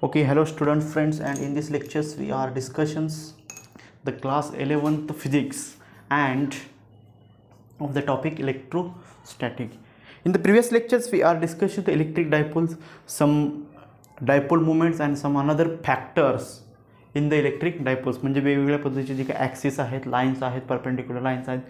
Okay, hello student friends, and in this lectures we are discussions the class 11th physics and of the topic electrostatic. In the previous lectures we are discussing the electric dipoles, some dipole moments and some another factors in the electric dipoles. म्हणजे वेगवेगळ्या पद्धतीचे जे काही axis आहेत, lines आहेत, perpendicular lines आहेत,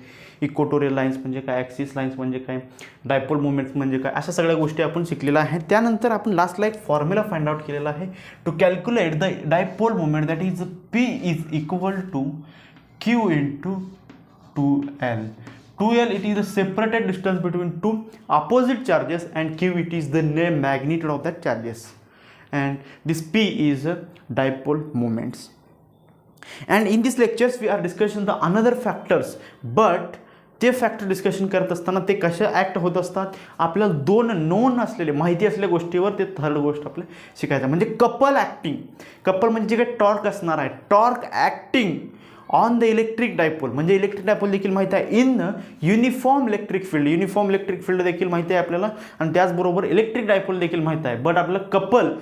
equatorial lines म्हणजे काय, ॲक्सिस लाईन्स म्हणजे काय, डायपोल मुवमेंट्स म्हणजे काय, अशा सगळ्या गोष्टी आपण शिकलेल्या आहेत. त्यानंतर आपण लास्टला एक फॉर्म्युला फाइंड आउट केलेला आहे to calculate the dipole movement, that is P is equal to Q into 2L. 2L it is the separated distance between two opposite charges, and Q it is the magnitude of that charges, and this P is dipole moments. And in these lectures we are discussing the another factors, but ते factor discussion करत असताना ते कशा act होत असतात, आपल्याला दोन non असलेले माहिती असलेल्या गोष्टीवर ते थर्ड गोष्ट आपल्याला शिकायचं म्हणजे कपल ॲक्टिंग. कपल म्हणजे जे काही टॉर्क असणार आहे, torque acting on the electric dipole, म्हणजे इलेक्ट्रिक डायपोल देखील माहिती आहे in uniform electric field. Uniform electric field देखील माहिती आहे आपल्याला, आणि त्याचबरोबर इलेक्ट्रिक डायपोल देखील माहिती आहे. बट आपल्याला couple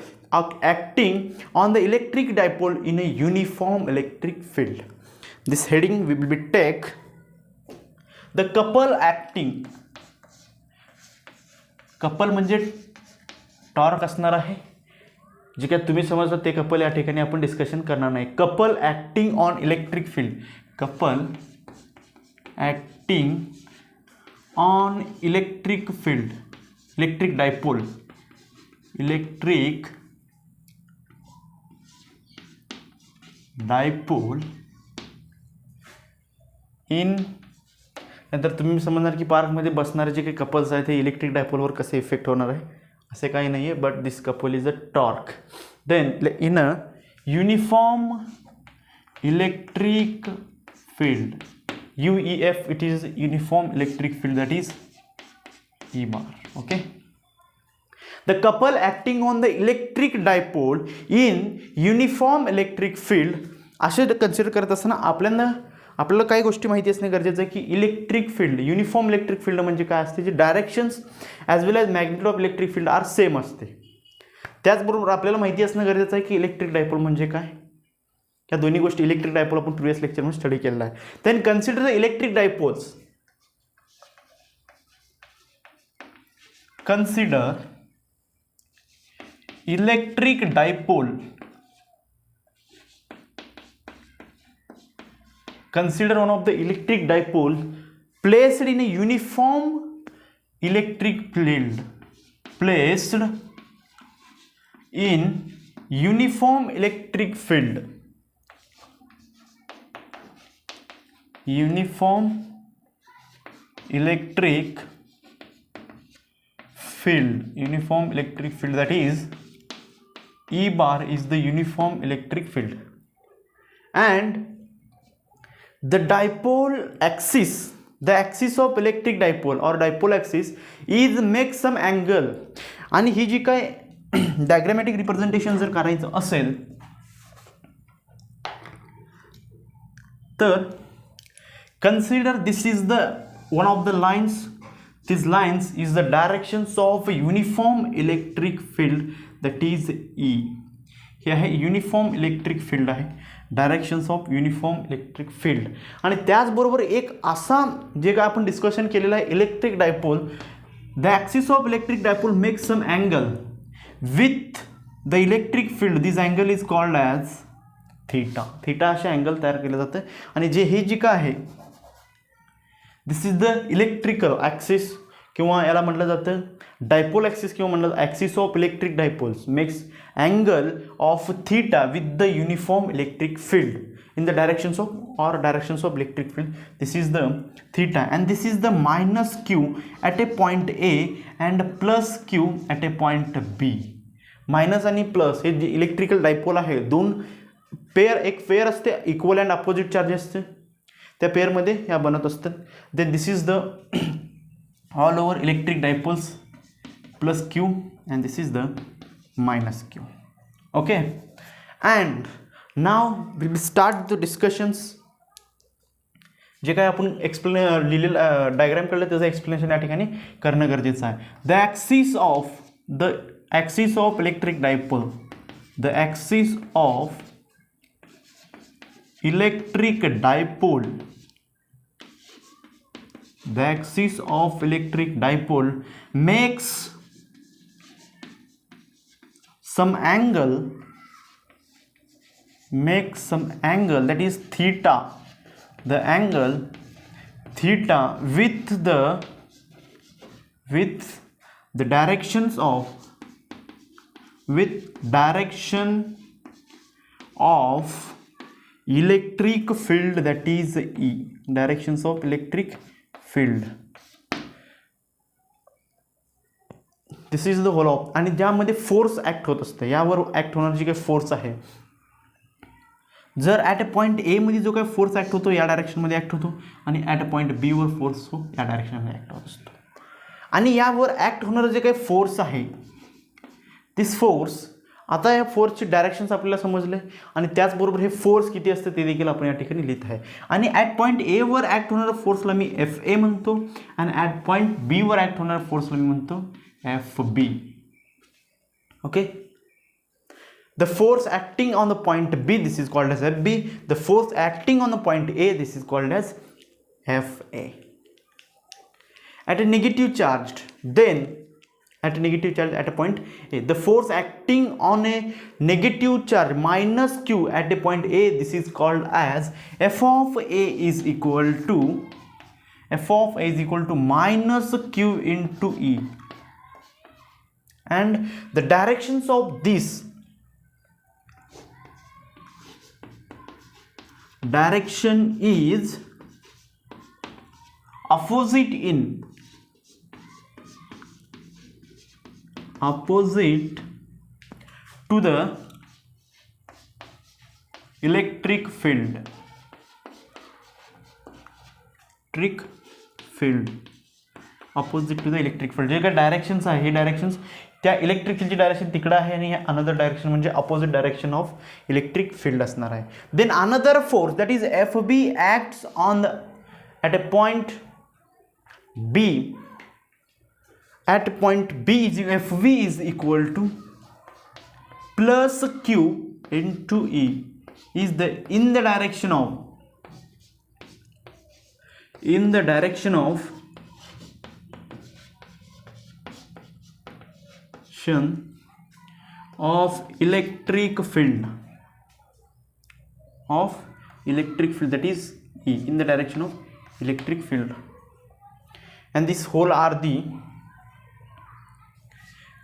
acting on the electric dipole in a uniform electric field. This heading will be take the couple acting. Couple म्हणजे टॉर्क असणार आहे, जे काय तुम्ही समजता ते कपल या ठिकाणी आपण डिस्कशन करणार नाही. Couple acting on electric field, couple acting on electric field, electric dipole, electric dipole in. नंतर तुम्ही समजणार की पार्कमध्ये बसणारे जे काही कपल्स आहेत हे इलेक्ट्रिक डायपोलवर कसे इफेक्ट होणार आहे, असे काही नाही आहे. But this couple is a torque. Then in a uniform electric field, UEF it is uniform electric field, that is E bar. Okay, the couple acting on the electric dipole in uniform electric field असे consider करत असताना आपल्याला काही गोष्टी माहिती असणे गरजेचं आहे की electric field, uniform electric field म्हणजे काय असते, जे directions as well as magnitude of electric field are same असते. त्याचबरोबर आपल्याला माहिती असणं गरजेचं आहे की इलेक्ट्रिक डायपोल म्हणजे काय. या दोन्ही गोष्टी इलेक्ट्रिक डायपोल आपण प्रिव्हियस लेक्चरमध्ये स्टडी केलेला आहे. Then consider the electric dipoles. Consider electric dipole. Consider one of the electric dipole placed in a uniform electric field. Placed in uniform electric field. Uniform electric field. Uniform electric field, that is E bar is the uniform electric field. And the dipole axis, the axis of electric dipole or dipole axis is make some angle. आणि ही जी काय diagrammatic representation जर करायचं असेल तर consider this is the one of the lines. This lines is the directions of uniform electric field, that is E. हे आहे uniform electric field आहे, directions of uniform electric field. आणि त्याचबरोबर एक असा जे काय आपण डिस्कशन केलेलं आहे electric dipole, the axis of electric dipole make some angle with the electric field. This angle is called as theta. Theta असे अँगल तयार केलं जातं. आणि जे हे जे काय आहे, this is the electrical axis, किंवा याला म्हटलं जातं डायपोल ॲक्सिस, किंवा म्हटलं axis of electric dipoles makes angle of theta with the uniform electric field in the directions of electric field. This is the theta, and this is the minus Q at a point A and plus Q at a point B. Minus आणि plus हे जे electrical dipole आहे, दोन pair, एक pair असते equal and opposite charge असते, त्या पेअरमध्ये या बनत असतात. Then this is the all over electric dipoles plus Q, and this is the minus Q. Okay, and now we will start the discussions. जे काय आपण लिहिलेलं डायग्राम काढलं त्याचं एक्सप्लेनेशन या ठिकाणी करणं गरजेचं आहे. The axis of electric dipole, the axis of electric dipole, the axis of electric dipole makes some angle, that is theta, the angle theta with the direction of electric field, that is E, directions of electric field. This is the whole of, आणि ज्यामध्ये force act होत असते, यावर act होणारी जी काही force आहे, जर at a point ए मध्ये जो काही फोर्स ऍक्ट होतो या डायरेक्शनमध्ये ऍक्ट होतो, आणि ॲट अ पॉईंट बी वर फोर्स या डायरेक्शनमध्ये ऍक्ट होत असतो. आणि यावर ऍक्ट होणारं जे काही फोर्स आहे, दिस फोर्स, आता या फोर्सची डायरेक्शन्स आपल्याला समजले, आणि त्याचबरोबर हे फोर्स किती असते ते देखील आपण या ठिकाणी लिहित आहे. आणि ॲट पॉईंट ए वर ऍक्ट होणाऱ्या फोर्सला मी एफ ए म्हणतो, आणि ॲट पॉईंट बी वर ऍक्ट होणाऱ्या फोर्सला मी म्हणतो F B. Okay, the force acting on the point B, this is called as FB. The force acting on the point A, this is called as FA. At a negative charge, then at a negative charge at a point A, the force acting on a negative charge minus Q at a point A, this is called as F of A is equal to minus Q into E, and the directions of this direction is opposite to the electric field. Opposite to the electric field. जे काही directions आहे, हे directions त्या electric फील्डची direction तिकडे आहे, आणि another direction म्हणजे opposite direction of electric field असणार आहे. Then another force, that is F B, acts on at a point B. At point B F B is equal to plus Q into E, is in the direction of electric field, that is E, in the direction of electric field. And this whole are the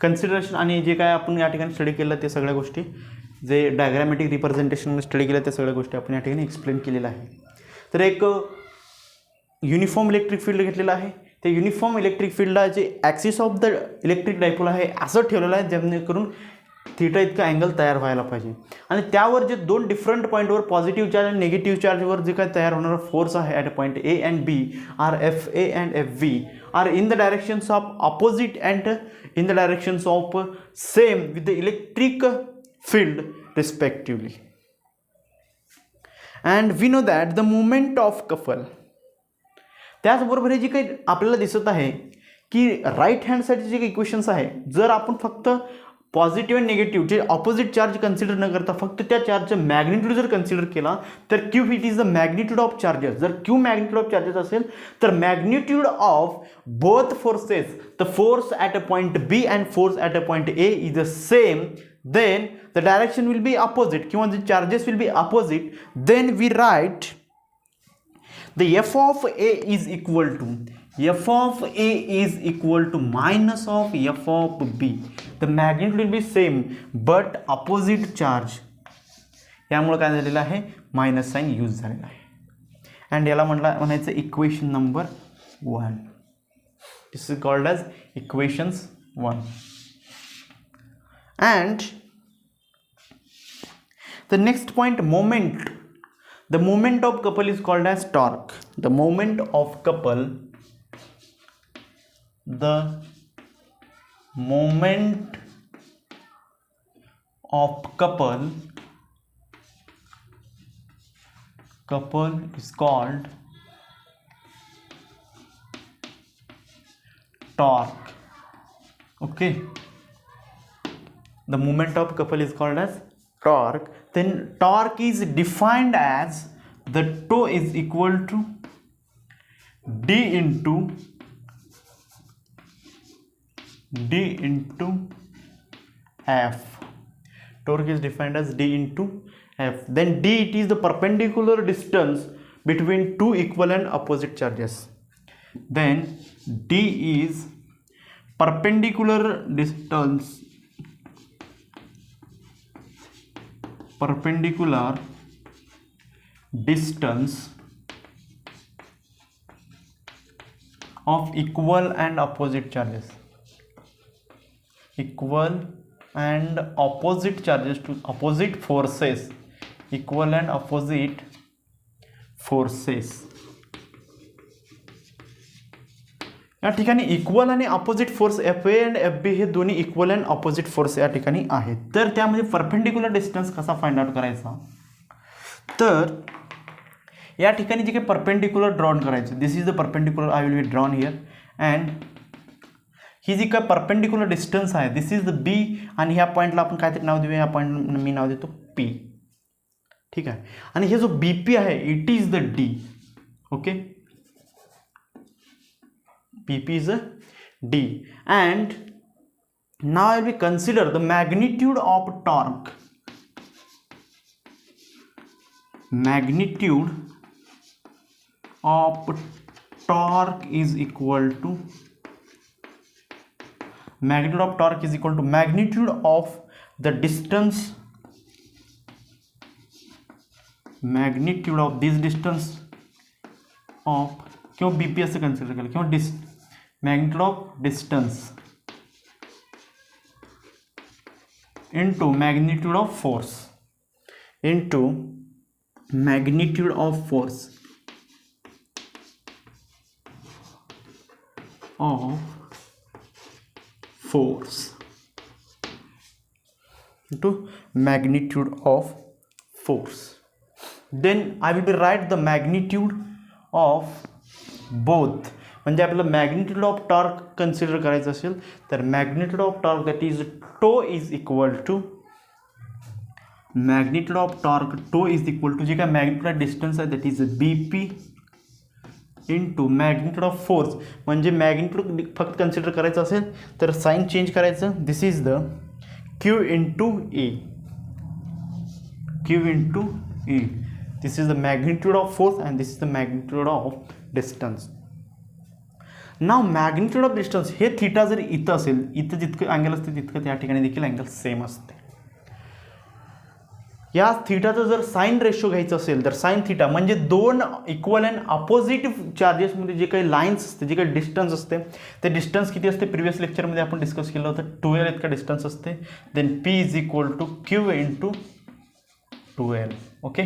consideration. आणि जे काय आपण या ठिकाणी study केलं ते सगळ्या गोष्टी, जे डायग्रामॅटिक रिप्रेझेंटेशन स्टडी केलं त्या सगळ्या गोष्टी आपण या ठिकाणी एक्सप्लेन केलेलं आहे. तर एक युनिफॉर्म इलेक्ट्रिक फील्ड घेतलेलं आहे, ते युनिफॉर्म इलेक्ट्रिक फील्डला जे axis of the electric dipole आहे असं ठेवलेलं आहे, जेणेकरून थिटा इतका अँगल तयार व्हायला पाहिजे. आणि त्यावर जे दोन डिफरंट पॉईंटवर पॉझिटिव्ह चार्ज आणि निगेटिव्ह चार्जवर जे काय तयार होणारा फोर्स आहे at point A and B are F A and F B are in the directions of opposite and in the directions of same with the electric field respectively. And we know that the moment of couple, त्याचबरोबर हे जे काही आपल्याला दिसत आहे की right hand साईडचे जे काही इक्वेशन्स आहे, जर आपण फक्त पॉझिटिव्ह आणि निगेटिव्ह जे ऑपोजिट चार्ज कन्सिडर न करता फक्त त्या चार्जचं मॅग्निट्यूड जर कन्सिडर केला तर Q it is the magnitude of charges. जर क्यू मॅग्निट्यूड ऑफ चार्जेस असेल तर magnitude of both forces, the force at a point B and force at a point A is the same, then the direction will be opposite, किंवा the charges will be opposite. Then we write the f of a is equal to minus of f of b. The magnitude will be same but opposite charge, यामुळे काय झालेलं आहे, minus sign use झालेला आहे. And याला म्हणायचं equation number 1. This is called as equations 1. And the next point, moment. The moment of couple is called as torque. The moment of couple is called torque. Okay. the moment of couple is called as torque. Then torque is defined as the toe is equal to d into f. Torque is defined as d into f. Then d, it is the perpendicular distance between two equal and opposite charges. Then d is perpendicular distance of equal and opposite charges. Equal and opposite charges to opposite forces. Equal and opposite forces. या ठिकाणी equal आणि opposite force F A and F B हे दोन्ही equal and opposite force या ठिकाणी आहेत. तर त्यामध्ये परपेंडिक्युलर डिस्टन्स कसा फाइंड आउट करायचा, तर या ठिकाणी जे काही परपेंडिक्युलर ड्रॉन करायचं, this is the perpendicular I will be drawn here. And ही जी काय परपेंडिक्युलर डिस्टन्स आहे, दिस इज द बी. आणि ह्या पॉईंटला आपण काहीतरी नाव देऊया, या पॉईंट मी नाव देतो पी. ठीक आहे. आणि हे जो बी पी आहे, it is the D. Okay, PP is a D. And now I will consider the magnitude of torque. Magnitude of torque is equal to magnitude of the distance, magnitude of this distance of, क्यों BP से consider करें, क्यों magnitude of distance into magnitude of force, into magnitude of force into magnitude of force. Then I will be write the magnitude of both. म्हणजे आपल्याला magnitude of torque consider करायचं असेल तर magnitude of torque that is tau is equal to magnitude of torque tau is equal to जे काय magnitude distance आहे that is B P into magnitude of force. म्हणजे magnitude फक्त consider करायचं असेल तर साईन चेंज करायचं. This is the Q into A. This is the magnitude of force and this is the magnitude of distance. Now magnitude of distance हे theta जर इथं असेल, इथं जितकं अँगल असते तितकं त्या ठिकाणी देखील अँगल सेम असते. या थीटाचं जर साइन रेशो घ्यायचं असेल तर साइन थीटा म्हणजे दोन इक्वल अँड अपोजिट चार्जेसमध्ये जे काही लाईन्स असते, जे काही डिस्टन्स असते, ते डिस्टन्स किती असते प्रिव्हियस लेक्चरमध्ये आपण डिस्कस केलं होतं, 2L इतका डिस्टन्स असते. Then P is equal to Q into 2L. Okay.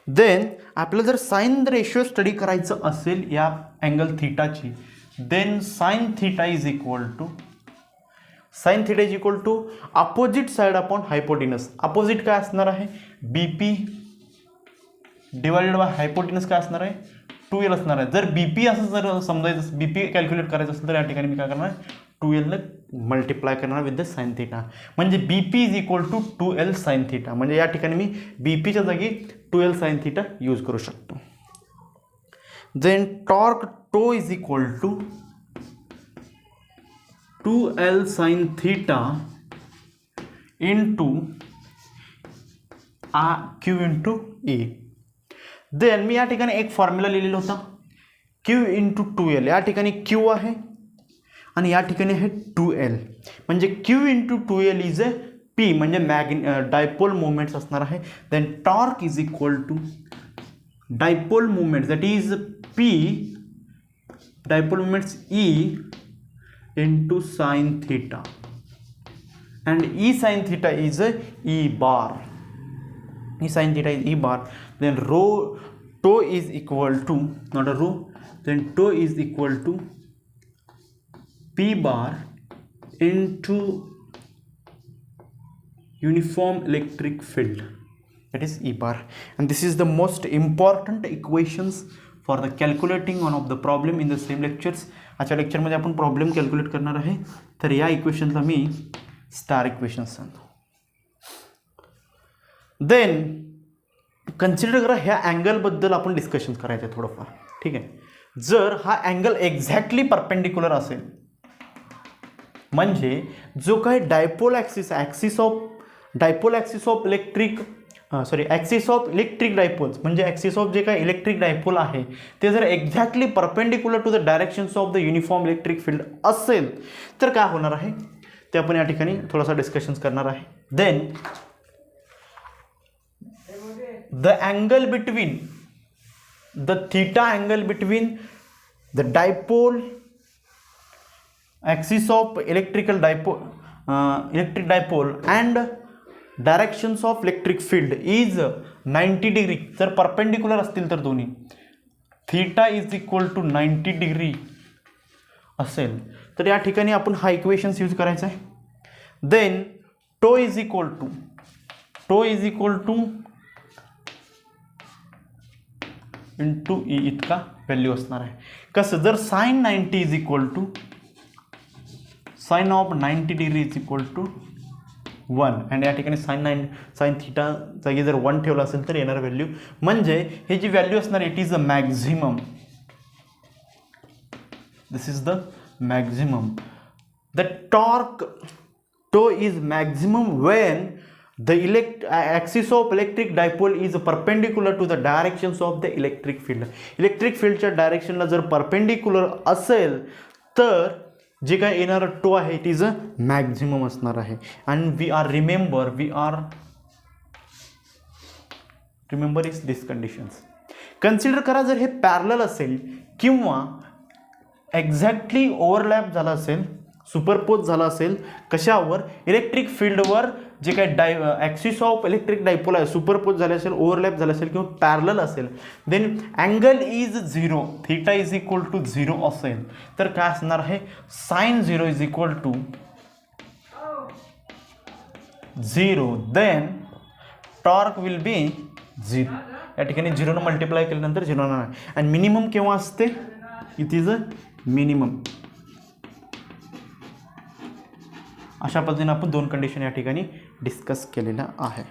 Then आपल्याला जर साइन रेशो स्टडी करायचं असेल या अँगल थीटाची, then sine theta is equal to opposite side upon hypotenuse. Opposite काय असणार आहे, BP डिवाइडेड बाय हायपोटेनस काय असणार आहे, 2L असणार आहे. जर BP असं जर समजायचं, BP कॅल्क्युलेट करायचं असेल तर या ठिकाणी मी काय करणार, 2L ने मल्टिप्लाय करणार विथ द साइन थीटा. म्हणजे BP is equal to 2L sine theta. म्हणजे या ठिकाणी मी BPच्या जागी 2L साइन थीटा यूज करू शकतो. Then torque tau is equal to 2L sine theta into Q into A. Then मी या ठिकाणी एक फॉर्म्युला लिहिलेला होता, क्यू इंटू 2L. या ठिकाणी क्यू आहे आणि या ठिकाणी आहे 2L. म्हणजे Q into 2L is a P, म्हणजे डायपोल मोमेंट्स असणार आहे. Then torque is equal to dipole moments that is P, dipole moments E into sine theta. And E sine theta is E bar. E sine theta is E bar. Then tau is equal to, not arrow, then tau is equal to P bar into uniform electric field, that is E bar. And this is the most important equations for the calculating one of the problem in the same lectures. आजच्या लेक्चरमध्ये आपण problem calculate करणार आहे. तर या इक्वेशनला मी star equations सांगतो. Then consider करा ह्या अँगलबद्दल आपण डिस्कशन करायचं आहे थोडंफार. ठीक आहे. जर हा अँगल एक्झॅक्टली परपेंडिक्युलर असेल म्हणजे जो काही dipole axis axis of electric dipoles म्हणजे ॲक्सिस ऑफ जे काही इलेक्ट्रिक डायपोल आहे ते जर exactly perpendicular to the directions of the uniform electric field असेल तर काय होणार आहे ते आपण या ठिकाणी थोडासा डिस्कशन्स करणार आहे. Then the angle between the theta angle between the dipole axis of electric dipole and directions of electric field is 90 degree. जर परपेंडिक्युलर असतील तर दोन्ही theta is equal to 90 degree असेल तर या ठिकाणी आपण हा इक्वेशन्स यूज करायचा आहे. Then tau is equal to into E इतका व्हॅल्यू असणार आहे. कसं जर sine 90 is equal to sine of 90 degree is equal to 1 आणि या ठिकाणी साइन थीटा जागी जर 1 ठेवला असेल तर येणार व्हॅल्यू म्हणजे हे जी व्हॅल्यू असणार it is the maximum. This is the maximum. The tau is maximum when the axis of electric dipole is perpendicular to the directions of the electric field. Electric फील्डच्या डायरेक्शनला जर परपेंडिक्युलर असेल तर जे काय येणार टो आहे इट इज अ मॅक्झिमम असणार आहे. आणि we are remember is this conditions. Consider करा जर हे पॅरलल असेल किंवा एक्झॅक्टली ओव्हरलॅप झाला असेल सुपरपोज झाला असेल कशावर इलेक्ट्रिक फील्डवर जे काही ॲक्सिस ऑफ इलेक्ट्रिक डायपोल आहे सुपरपोज झाले असेल ओव्हरलॅप झाला असेल किंवा पॅरलल असेल then angle is 0 theta is equal to 0 असेल तर काय असणार आहे sine 0 is equal to 0 then torque will be 0. या ठिकाणी 0 ने मल्टिप्लाय केल्यानंतर 0 नाही. आणि मिनिमम केव्हा असते इट इज अ मिनिमम. अशा पद्धतीने आपण दोन कंडिशन या ठिकाणी डिस्कस केलेल्या आहे.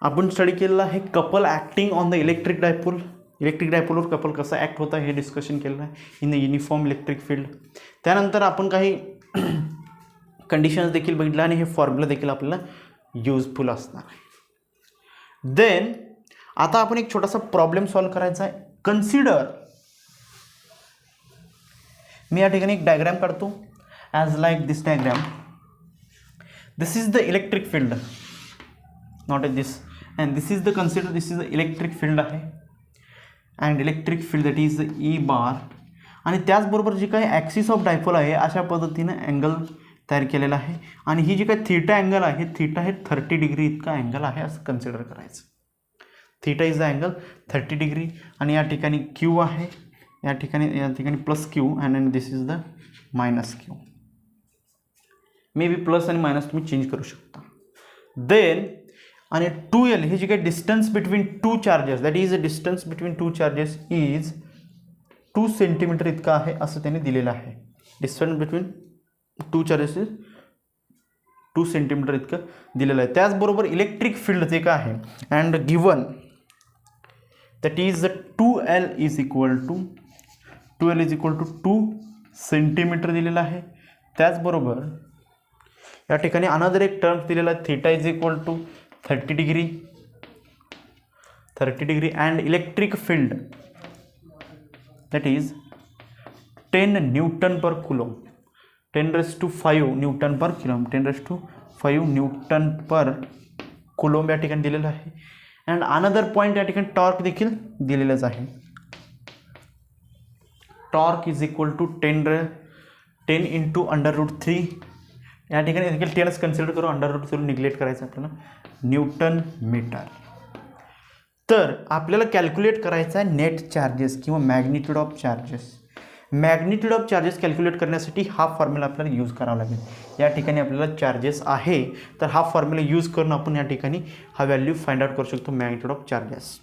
आपण स्टडी केलेला आहे couple acting on the electric डायपोलवर कपल कसं ॲक्ट होतं हे डिस्कशन केलेलं आहे in the uniform electric field. त्यानंतर आपण काही कंडिशन्स देखील बघितल्या आणि हे फॉर्म्युला देखील आपल्याला युजफुल असणार आहे. देन आता आपण एक छोटासा प्रॉब्लेम सॉल्व करायचा आहे. कन्सिडर मी या ठिकाणी एक डायग्राम काढतो as like this diagram. This is the electric field, not this, and this is the consider this is the electric field आहे and electric field that is E bar. आणि त्याचबरोबर जी काही ॲक्सिस ऑफ डायपोल आहे अशा पद्धतीने angle तयार केलेला आहे आणि ही जी काही थीटा अँगल आहे थीटा हे 30 डिग्री इतका अँगल आहे असं कन्सिडर करायचं. Theta is the angle 30 degree आणि या ठिकाणी क्यू आहे या ठिकाणी plus Q and this is the minus Q. May be plus आणि मायनस तुम्ही चेंज करू शकता. देन आणि 2L हे जे काही distance between two charges that is a distance between two charges is 2 centimetre इतका आहे असं त्याने दिलेलं आहे. Distance between two charges is 2 centimetre इतकं दिलेलं आहे. त्याचबरोबर इलेक्ट्रिक फील्ड जे काय आहे and given that is 2L is equal to 2 centimetre दिलेलं आहे. त्याचबरोबर या ठिकाणी अनदर एक टर्म दिलेला आहे theta is equal to 30 degree and electric field that is 10 newton per coulomb 10⁵ newton per coulomb 10⁵ newton per coulomb या ठिकाणी दिलेलं आहे. अँड अनदर पॉईंट या ठिकाणी टॉर्क देखील दिलेलंच आहे. Torque is equal to 10 into √3 या ठिकाणी देखील 10च कन्सिडर करू √3 निग्लेक्ट करायचं आपल्याला न्यूटन मीटर. तर आपल्याला कॅल्क्युलेट करायचं आहे नेट चार्जेस किंवा magnitude of charges. Magnitude of charges calculate करण्यासाठी हा फॉर्म्युला आपल्याला यूज करावा लागेल. या ठिकाणी आपल्याला चार्जेस आहे तर हा फॉर्म्युला यूज करून आपण या ठिकाणी हा व्हॅल्यू फाइंड आउट करू शकतो मॅग्निट्यूड ऑफ चार्जेस.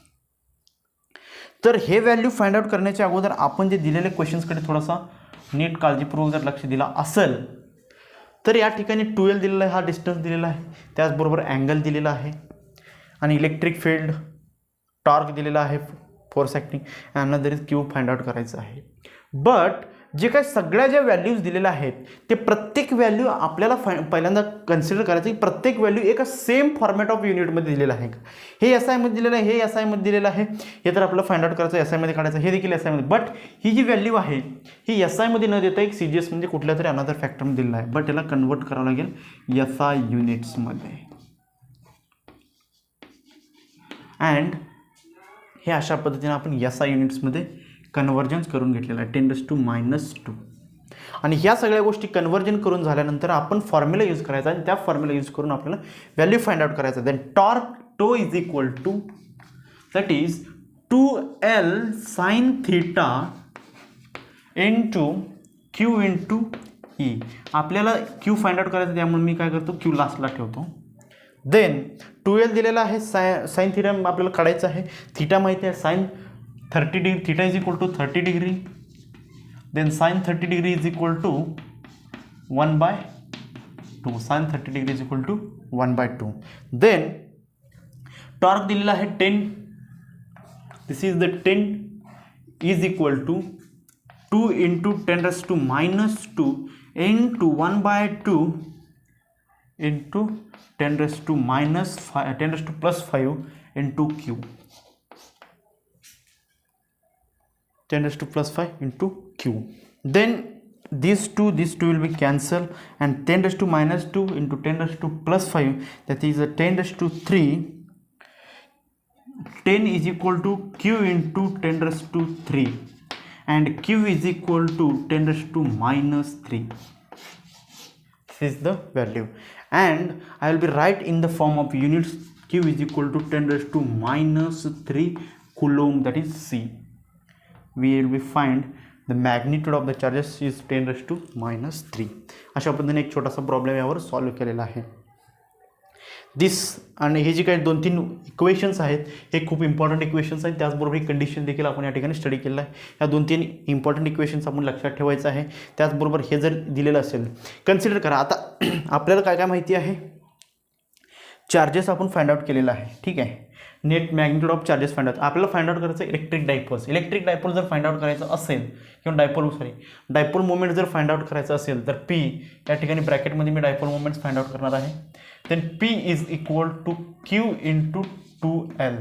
तर हे व्हॅल्यू फाइंड आउट करण्याच्या अगोदर आपण जे दिलेले क्वेश्चन्सकडे थोडासा नीट काळजीपूर्वक जर लक्ष दिला असेल तर या ठिकाणी 2L दिलेला आहे, हा डिस्टन्स दिलेला आहे, त्याचबरोबर अँगल दिलेला आहे आणि इलेक्ट्रिक फील्ड टॉर्क दिलेला आहे force acting, another is Q find out करायचं आहे. बट जे काही सगळ्या ज्या व्हॅल्यूज दिलेल्या आहेत ते प्रत्येक व्हॅल्यू आपल्याला पहिल्यांदा कन्सिडर करायचं की प्रत्येक व्हॅल्यू एका सेम फॉर्मॅट ऑफ युनिटमध्ये दिलेलं आहे का. हे एस आयमध्ये दिलेलं आहे, हे एस आयमध्ये दिलेलं आहे, हे तर आपल्याला फाइंड आउट करायचं, एस आयमध्ये काढायचं, हे देखील एस आयमध्ये. बट ही जी व्हॅल्यू आहे ही एस आयमध्ये न देता एक सी जी एस म्हणजे कुठल्या तरी अनदर फॅक्टरमध्ये दिलेला आहे, बट याला कन्वर्ट करावं लागेल एस आय युनिट्समध्ये. अँड हे अशा पद्धतीने आपण एस आय युनिट्समध्ये कन्वर्जन्स करून घेतलेलं आहे 10⁻². आणि ह्या सगळ्या गोष्टी कन्वर्जन करून झाल्यानंतर आपण फॉर्म्युला यूज करायचा आणि त्या फॉर्म्युला यूज करून आपल्याला व्हॅल्यू फाइंड आउट करायचा. Then torque tau is equal to that is 2L sin theta into Q into E. आपल्याला क्यू फाइंड आउट करायचं, त्यामुळे मी काय करतो क्यू लास्टला ठेवतो. देन 2L दिलेला आहे, साइन थीटा आपल्याला काढायचं आहे, थीटा माहिती आहे sine 30 degree, theta is equal to 30 degree, then sine 30 degree is equal to 1/2, sine 30 degree is equal to 1/2. Then torque दिलेला आहे 10, this is the 10 is equal to 2 into 10⁻² into 1/2 into 10⁻+5 into Q, 10⁻+5 into q. Then these two will be cancelled and 10⁻² into 10⁻+5, that is a 10⁻3. 10 is equal to q into 10⁻3 and q is equal to 10⁻3. This is the value and I will be write in the form of units. Q is equal to 10⁻3 coulomb, that is C. We will be find the magnitude of the charges is 10⁻3. अशा पद्धतीने एक छोटासा problem यावर solve केलेला आहे. दिस आणि हे जे काही 2-3 इक्वेशन्स आहेत हे खूप इम्पॉर्टंट इक्वेशन्स आहेत, त्याचबरोबर ही कंडिशन देखील आपण या ठिकाणी स्टडी केलेलं आहे. या 2-3 इम्पॉर्टंट इक्वेशन्स आपण लक्षात ठेवायचं आहे. त्याचबरोबर हे जर दिलेलं असेल कन्सिडर करा. आता आपल्याला काय काय माहिती आहे, चार्जेस आपण फाइंड आउट केलेला आहे, ठीक आहे. Net magnitude of charges find out, आपल्याला फाइंड आउट करायचं इलेक्ट्रिक डायपोल्स. इलेक्ट्रिक डायपोल जर फाइंड आउट करायचं असेल किंवा डायपोल मोमेंट जर फाइंड आउट करायचं असेल तर पी या ठिकाणी ब्रॅकेटमध्ये मी डायपोल मोमेंट्स फाइंड आउट करणार आहे. Then P is equal to Q into 2L,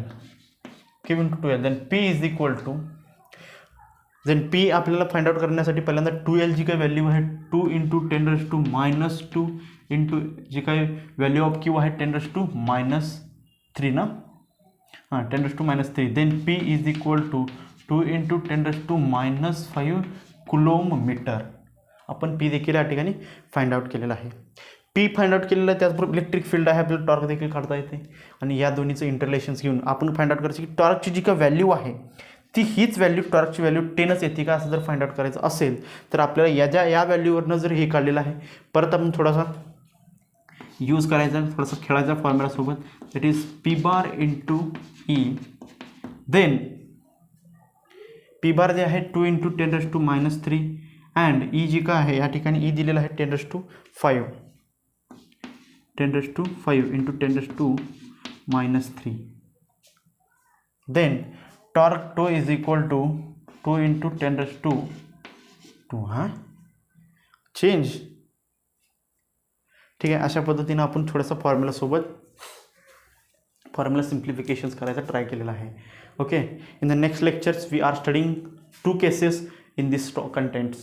Q into 2L. Then P is equal to, then P आपल्याला फाइंड आउट करण्यासाठी पहिल्यांदा 2L जी काही व्हॅल्यू आहे 2 इंटू 10⁻² इंटू जी काही व्हॅल्यू ऑफ क्यू आहे 10⁻³ ना, हां 10⁻³ then P is equal to 2 into 10⁻5 coulomb metre. आपण पी देखील या ठिकाणी फाइंड आउट केलेला आहे. पी फाइंड आउट केलेलं आहे, त्याचबरोबर इलेक्ट्रिक फील्ड आहे, आपल्याला टॉर्क देखील काढता येते आणि या दोन्हीचं इंटरलेशन्स घेऊन आपण फाइंड आउट करायची की टॉर्कची जी काही व्हॅल्यू आहे ती हीच व्हॅल्यू, टॉर्कची व्हॅल्यू 10च येते का, असं जर फाइंड आउट करायचं असेल तर आपल्याला या व्हॅल्यूवरनं जर हे काढलेलं आहे. परत आपण थोडासा यूज करायचा, थोडासा खेळायचा फॉर्म्युलासोबत, that is P bar into E. Then P bar जे आहे 2 इंटू 10⁻³ अँड ई जी काय आहे या ठिकाणी ई दिलेलं आहे 10⁻5 into 10⁻³ then torque tau is equal to 2 into 10⁻². हां चेंज, ठीक आहे. अशा पद्धतीने आपण थोडासा फॉर्म्युला सिम्प्लिफिकेशन्स करायचा ट्राय केलेला आहे. Okay, in the next lectures we are studying 2 cases in this contents.